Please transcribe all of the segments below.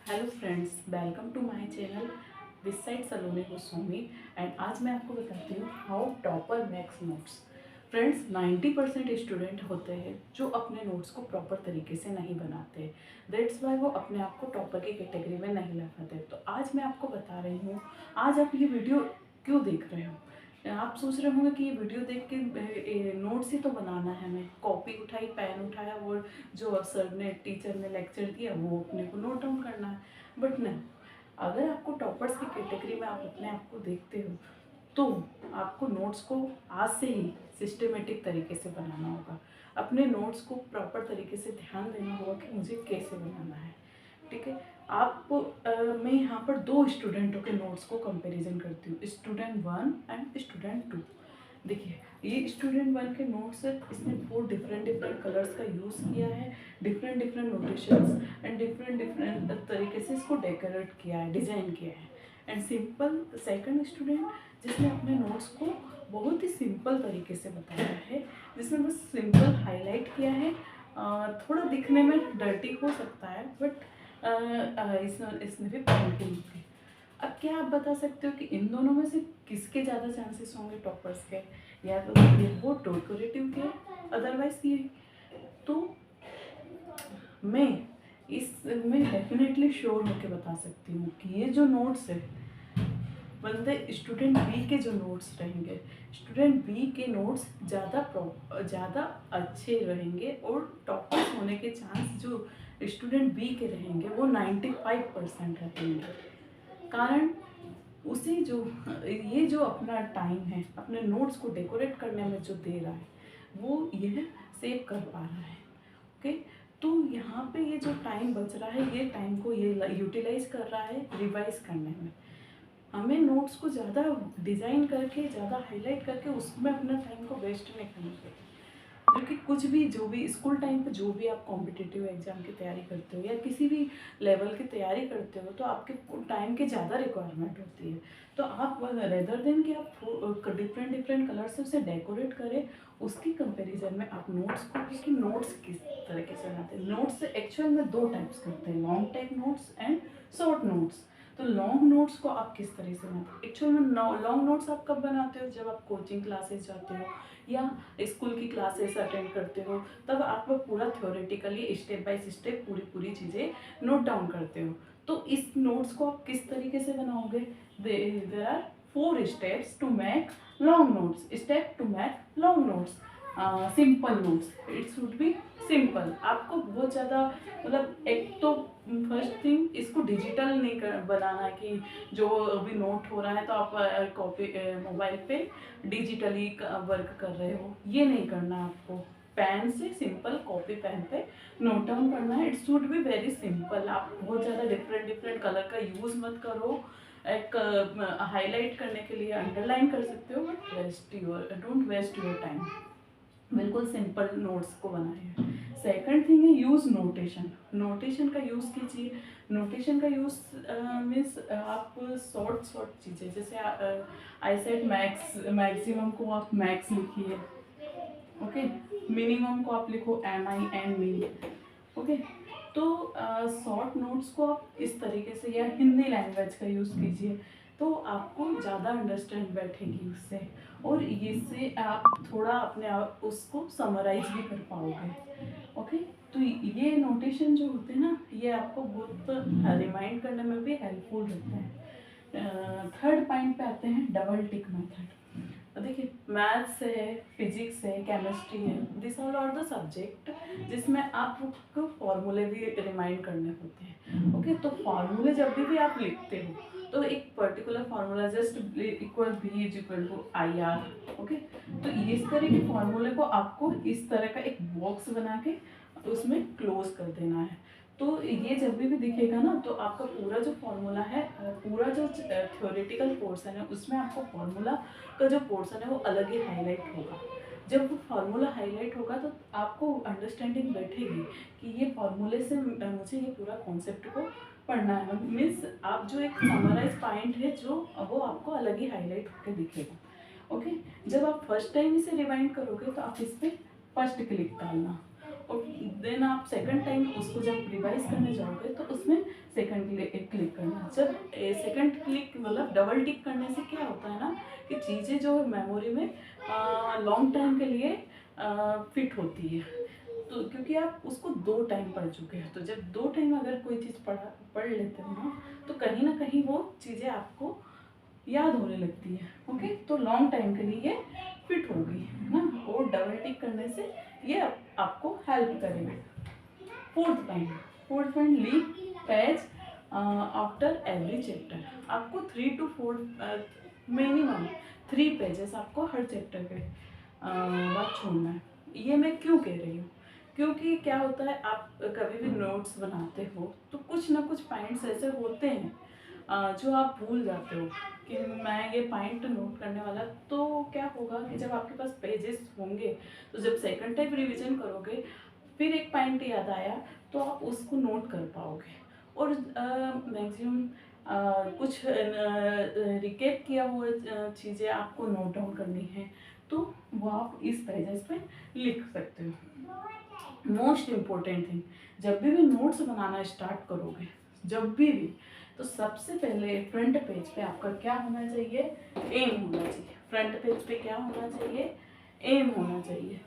Hello friends, welcome to my channel this side Saloni Goswami. And आज मैं आपको बताती हूँ how topper makes notes. Friends, 90% student होते हैं जो अपने नोट्स को प्रॉपर तरीके से नहीं बनाते। दैट्स वाई वो अपने आप को टॉपर की कैटेगरी में नहीं लगाते। तो आज मैं आपको बता रही हूँ, आज आप ये वीडियो क्यों देख रहे हो। आप सोच रहे होंगे कि ये वीडियो देख के नोट्स ही तो बनाना है, हमें कॉपी उठाई, पेन उठाया और जो सर ने टीचर ने लेक्चर दिया वो अपने को नोट डाउन करना है। बट नहीं, अगर आपको टॉपर्स की कैटेगरी में आप अपने आप को देखते हो तो आपको नोट्स को आज से ही सिस्टमेटिक तरीके से बनाना होगा। अपने नोट्स को प्रॉपर तरीके से ध्यान देना होगा कि मुझे कैसे बनाना है। ठीक है, आप मैं यहाँ पर दो स्टूडेंटों के नोट्स को कंपैरिजन करती हूँ, स्टूडेंट 1 एंड स्टूडेंट 2। देखिए, ये स्टूडेंट 1 के नोट्स है, इसने 4 डिफरेंट डिफरेंट कलर्स का यूज़ किया है, different different notations and different different तरीके से इसको डेकोरेट किया है, डिज़ाइन किया है। एंड सिंपल सेकंड स्टूडेंट, जिसने अपने नोट्स को बहुत ही सिंपल तरीके से बताया है, जिसने बस सिंपल हाईलाइट किया है। थोड़ा दिखने में डर्टी हो सकता है, बट इसने भी पेंट की थी। अब क्या आप बता सकते हो कि इन दोनों में से किसके ज़्यादा चांसेस होंगे टॉपर्स के? या तो ये वो डेकोरेटिव के, अदरवाइज ये। तो मैं इसमें डेफिनेटली श्योर होकर बता सकती हूँ कि ये जो नोट्स है, बंदे स्टूडेंट बी के जो नोट्स रहेंगे, स्टूडेंट बी के नोट्स ज़्यादा अच्छे रहेंगे और टॉपर्स होने के चांस जो स्टूडेंट बी के रहेंगे वो 95% रहेंगे। कारण उसी जो ये जो अपना टाइम है अपने नोट्स को डेकोरेट करने में जो दे रहा है वो यह सेव कर पा रहा है। ओके, तो यहाँ पे ये जो टाइम बच रहा है, ये टाइम को ये यूटिलाइज कर रहा है रिवाइज करने में। हमें नोट्स को ज़्यादा डिज़ाइन करके, ज़्यादा हाईलाइट करके उसमें अपना टाइम को वेस्ट नहीं करना चाहिए। जो कि कुछ भी, जो भी स्कूल टाइम पे जो भी आप कॉम्पिटिटिव एग्ज़ाम की तैयारी करते हो या किसी भी लेवल की तैयारी करते हो तो आपके टाइम की ज़्यादा रिक्वायरमेंट होती है। तो आप रेदर देन कि आप डिफरेंट डिफरेंट कलर से उसे डेकोरेट करें, उसकी कंपैरिजन में आप नोट्स को कि नोट्स किस तरीके से बनाते हैं। नोट्स एक्चुअल में दो टाइप्स करते हैं, long type notes and short notes. तो लॉन्ग नोट्स को आप किस तरह से बनाते हैं? एक्चुअल में लॉन्ग नोट्स आप कब बनाते हो? जब आप कोचिंग क्लासेस जाते हो या स्कूल की क्लासेस अटेंड करते हो, तब आप पूरा थ्योरेटिकली स्टेप बाय स्टेप पूरी पूरी चीज़ें नोट डाउन करते हो। तो इस नोट्स को आप किस तरीके से बनाओगे? There are 4 steps to make long notes. Step to make long notes, simple notes, it should be simple. आपको बहुत ज़्यादा, मतलब एक तो फर्स्ट थिंग, इसको डिजिटल नहीं बनाना है कि जो अभी नोट हो रहा है तो आप कॉपी मोबाइल पे डिजिटली वर्क कर रहे हो, ये नहीं करना आपको। पेन से सिंपल कॉपी पेन पे नोट डाउन करना है। It should be very simple. आप बहुत ज़्यादा डिफरेंट डिफरेंट कलर का यूज़ मत करो। एक हाईलाइट करने के लिए अंडरलाइन कर सकते हो, but don't waste your time. बिल्कुल सिंपल नोट्स को बनाए। सेकंड थिंग है यूज़ नोटेशन। नोटेशन का यूज़ कीजिए। नोटेशन का यूज़ मीन्स आप शॉर्ट शॉर्ट चीज़ें, जैसे आई सेड मैक्सिमम को आप मैक्स लिखिए। ओके, मिनिमम को आप लिखो MIN मिन। ओके, तो शॉर्ट नोट्स को आप इस तरीके से या हिंदी लैंग्वेज का यूज़ कीजिए तो आपको ज़्यादा अंडरस्टैंड बैठेगी उससे, और इससे आप थोड़ा अपने आप उसको समराइज भी कर पाओगे। ओके, तो ये नोटेशन जो होते हैं ना, ये आपको बहुत रिमाइंड करने में भी हेल्पफुल रहते हैं। थर्ड पॉइंट पे आते हैं, डबल टिक मेथड। देखिए, मैथ्स है, फिजिक्स है, केमिस्ट्री है, this all are the subject जिसमें आपको फॉर्मूले भी रिमाइंड करने होते हैं। ओके, तो फॉर्मूले जब भी आप लिखते हो तो एक particular formula, just equal B is equal to IR। Okay, तो इस तरह के फॉर्मूले को आपको इस तरह का एक बॉक्स बना के उसमें क्लोज कर देना है। तो ये जब भी दिखेगा ना, तो आपका पूरा जो फॉर्मूला है, पूरा जो थ्योरेटिकल पोर्शन है, उसमें आपको फॉर्मूला का जो पोर्शन है वो अलग ही हाईलाइट होगा। जब वो फार्मूला हाईलाइट होगा तो आपको अंडरस्टैंडिंग बैठेगी कि ये फार्मूले से मुझे ये पूरा कॉन्सेप्ट को पढ़ना है। मीन्स आप जो एक समराइज पॉइंट है जो वो आपको अलग ही हाईलाइट होकर दिखेगा। ओके, जब आप फर्स्ट टाइम इसे रिवाइंड करोगे तो आप इस पर फर्स्ट क्लिक डालना और देन आप सेकंड टाइम उसको जब रिवाइज करने जाओगे तो उसमें सेकंड क्लिक करना। जब सेकंड क्लिक मतलब डबल टिक करने से क्या होता है ना कि चीज़ें जो मेमोरी में लॉन्ग टाइम के लिए फिट होती है। तो क्योंकि आप उसको 2 टाइम पढ़ चुके हैं, तो जब 2 टाइम अगर कोई चीज़ पढ़ लेते हो ना, तो कहीं ना कहीं वो चीज़ें आपको याद होने लगती है। ओके, तो लॉन्ग टाइम के लिए ये फिट होगी, है ना। और डबल टिक करने से ये आपको हेल्प करेगा। Fourth point, leave page after every chapter. आपको 3 to 4 मिनिमम 3 पेजेस आपको हर चैप्टर के बाद छोड़ना है। ये मैं क्यों कह रही हूँ, क्योंकि क्या होता है आप कभी भी नोट्स बनाते हो तो कुछ ना कुछ पॉइंट्स ऐसे होते हैं जो आप भूल जाते हो कि मैं ये पॉइंट नोट करने वाला। तो क्या होगा कि जब आपके पास पेजेस होंगे तो जब सेकंड टाइम रिवीजन करोगे फिर एक पॉइंट याद आया तो आप उसको नोट कर पाओगे। और मैक्सिमम कुछ रिकेप किया हुआ चीज़ें आपको नोट डाउन करनी है तो वो आप इस पेजेस पे लिख सकते हो। मोस्ट इम्पोर्टेंट थिंग, जब भी नोट्स बनाना स्टार्ट करोगे, जब भी तो सबसे पहले फ्रंट पेज पे आपका क्या होना चाहिए, एम होना चाहिए। फ्रंट पेज पे क्या होना चाहिए, एम होना चाहिए।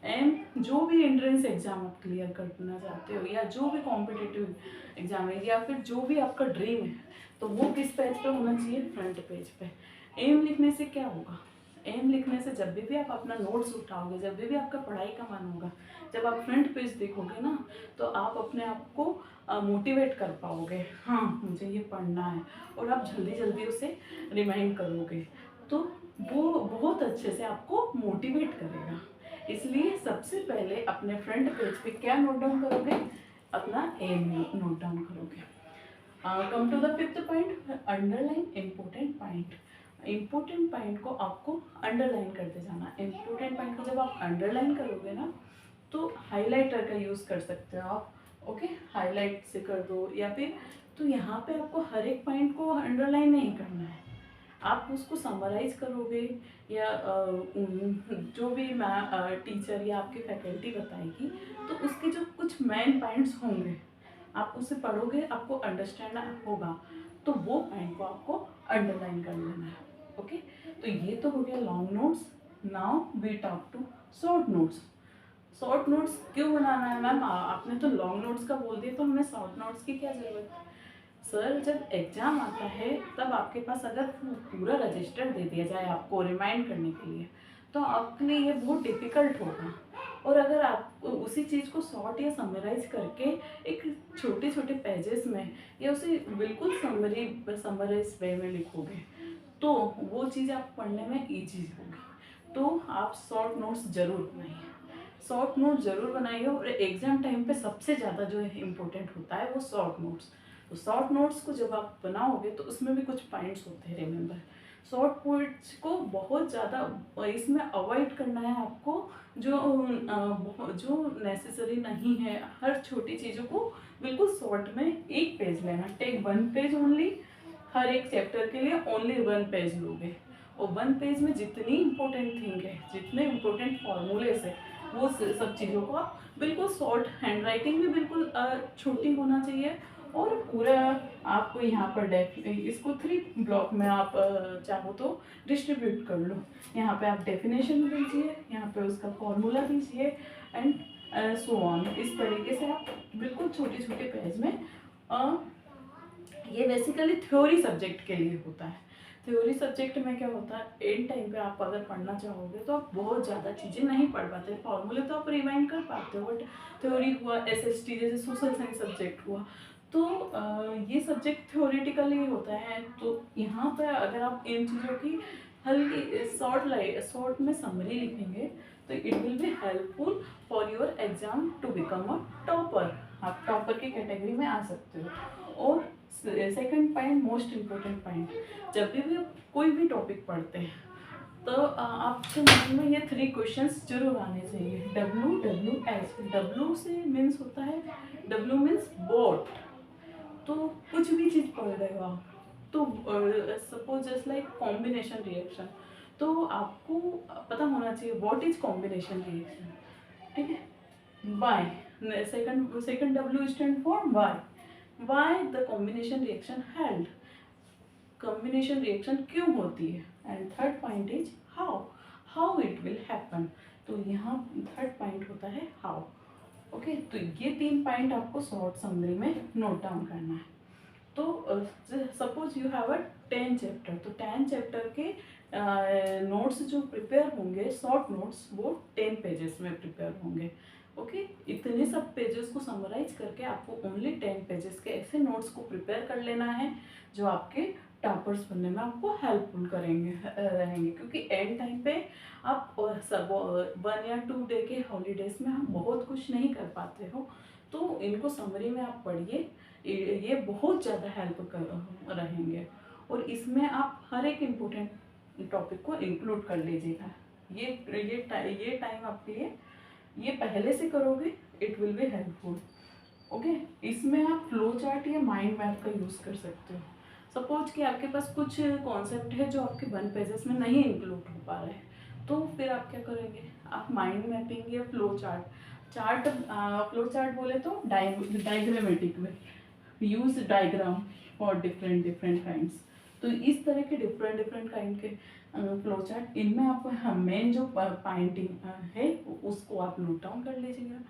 एम जो भी एंट्रेंस एग्जाम आप क्लियर करना चाहते हो या जो भी कॉम्पिटिटिव एग्जाम है या फिर जो भी आपका ड्रीम है तो वो किस पेज पे होना चाहिए, फ्रंट पेज पे। एम लिखने से क्या होगा, एम लिखने से जब भी आप अपना नोट्स उठाओगे, जब भी आपका पढ़ाई का मन होगा, जब आप फ्रंट पेज देखोगे ना तो आप अपने आप को मोटिवेट कर पाओगे, हाँ मुझे ये पढ़ना है, और आप जल्दी जल्दी उसे रिमाइंड करोगे तो वो बहुत अच्छे से आपको मोटिवेट करेगा। इसलिए सबसे पहले अपने फ्रंट पेज पे क्या नोट डाउन करोगे, अपना एम नोट डाउन करोगे। Come to the fifth point, underline important point. Important point को आपको अंडरलाइन करते जाना। इम्पोर्टेंट पॉइंट को जब आप अंडरलाइन करोगे ना तो हाइलाइटर का यूज़ कर सकते हो आप। ओके, हाईलाइट से कर दो या फिर, तो यहाँ पे आपको हर एक पॉइंट को अंडरलाइन नहीं करना है, आप उसको समराइज करोगे या जो भी टीचर या आपकी फैकल्टी बताएगी तो उसके जो कुछ मेन पॉइंट्स होंगे आप उसे पढ़ोगे, आपको अंडरस्टैंड होगा तो वो पॉइंट को आपको अंडरलाइन कर लेना है। ओके, तो ये तो हो गया long notes. Now we talk to short notes. Short notes क्यों बनाना है मैम, आपने तो लॉन्ग नोट्स का बोल दिया तो हमें शॉर्ट नोट्स की क्या ज़रूरत है। सर जब एग्ज़ाम आता है तब आपके पास अगर पूरा रजिस्टर दे दिया जाए आपको रिमाइंड करने के लिए तो आपके लिए ये बहुत डिफ़िकल्ट होगा। और अगर आप उसी चीज़ को शॉर्ट या समराइज करके एक छोटे छोटे पेजेस में या उसे बिल्कुल समराइज वे में लिखोगे तो वो चीज़ आप पढ़ने में ईजी होगी। तो आप शॉर्ट नोट्स ज़रूर बनाइए, शॉर्ट नोट ज़रूर बनाइए। और एग्ज़ाम टाइम पे सबसे ज़्यादा जो इम्पोर्टेंट होता है वो शॉर्ट नोट्स। तो शॉर्ट नोट्स को जब आप बनाओगे तो उसमें भी कुछ पॉइंट्स होते हैं, रिमेंबर शॉर्ट पॉइंट्स को बहुत ज़्यादा इसमें अवॉइड करना है आपको, जो नेसेसरी नहीं है। हर छोटी चीज़ों को बिल्कुल शॉर्ट में एक पेज लेना, टेक 1 पेज ओनली। हर एक चैप्टर के लिए ओनली 1 पेज लोगे और 1 पेज में जितनी इंपॉर्टेंट थिंग है, जितने इंपॉर्टेंट फॉर्मूलेस है वो सब चीज़ों को आप बिल्कुल शॉर्ट, हैंड राइटिंग भी बिल्कुल छोटी होना चाहिए। और पूरा आपको यहाँ पर इसको 3 ब्लॉक में आप चाहो तो डिस्ट्रीब्यूट कर लो। यहाँ पे आप डेफिनेशन दीजिए, यहाँ पे उसका फॉर्मूला दीजिए एंड सो ऑन। इस तरीके से आप बिल्कुल छोटे छोटे पेज में ये बेसिकली थ्योरी सब्जेक्ट के लिए होता है। थ्योरी सब्जेक्ट में क्या होता है, एंड टाइम पे आप अगर पढ़ना चाहोगे तो आप बहुत ज़्यादा चीज़ें नहीं पढ़ पाते। फॉर्मूले तो आप रिवाइंड कर पाते हो बट थ्योरी हुआ, एसएसटी जैसे सोशल साइंस सब्जेक्ट हुआ तो ये सब्जेक्ट थ्योरेटिकली होता है। तो यहाँ पर अगर आप इन चीज़ों की हल्की शॉर्ट में समरी लिखेंगे तो it will be helpful for your exam to become a topper. आप टॉपर की कैटेगरी में आ सकते हो। और second point, most important point, जब भी आप कोई भी टॉपिक पढ़ते हैं तो आपके मन में ये 3 क्वेश्चंस जरूर आने चाहिए। WWH, W से मीन्स होता है, W मीन्स वॉट। तो कुछ भी चीज़ पढ़ रहे हो आप तो suppose just like combination reaction, तो आपको पता होना चाहिए व्हाट इज कॉम्बिनेशन रिएक्शन, ठीक है। Why, second W stand for why, why the combination reaction held, combination reaction क्यों होती है, and third point is how, how it will happen. तो यहाँ थर्ड पॉइंट होता है हाउ। ओके, तो ये 3 पॉइंट आपको शॉर्ट समरी में नोट डाउन करना है। तो suppose you have a 10 chapter, तो 10 चैप्टर के नोट्स जो प्रिपेयर होंगे, शॉर्ट नोट्स, वो 10 पेजेस में प्रिपेयर होंगे। ओके, इतने सब पेजेस को समराइज करके आपको ओनली 10 पेजेस के ऐसे नोट्स को प्रिपेयर कर लेना है जो आपके टॉपर्स बनने में आपको हेल्पफुल करेंगे रहेंगे, क्योंकि एंड टाइम पे आप सब 1 या 2 डे के हॉलीडेज में आप बहुत कुछ नहीं कर पाते हो, तो इनको समरी में आप पढ़िए, ये बहुत ज़्यादा हेल्प कर रहेंगे। और इसमें आप हर एक इम्पोर्टेंट टॉपिक को इंक्लूड कर लीजिएगा। ये टाइम आपके लिए, ये पहले से करोगे, it will be helpful. Okay, इसमें आप फ्लो चार्ट या माइंड मैप का यूज़ कर सकते हो। सपोज कि आपके पास कुछ कॉन्सेप्ट है जो आपके 1 पेजेस में नहीं इंक्लूड हो पा रहे हैं, तो फिर आप क्या करेंगे, आप माइंड मैपिंग या फ्लो चार्ट, फ्लो चार्ट बोले तो डायग्रामेटिक में use diagram for different different kinds. तो इस तरह के डिफरेंट डिफरेंट काइंड के फ्लो चार्ट, इनमें आप मेन जो पॉइंटिंग है उसको आप नोट डाउन कर लीजिएगा,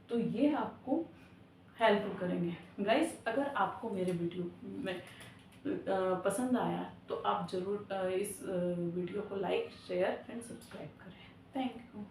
तो ये आपको हेल्प करेंगे। गाइस, अगर आपको मेरे वीडियो में पसंद आया तो आप ज़रूर इस वीडियो को लाइक, शेयर एंड सब्सक्राइब करें। Thank you.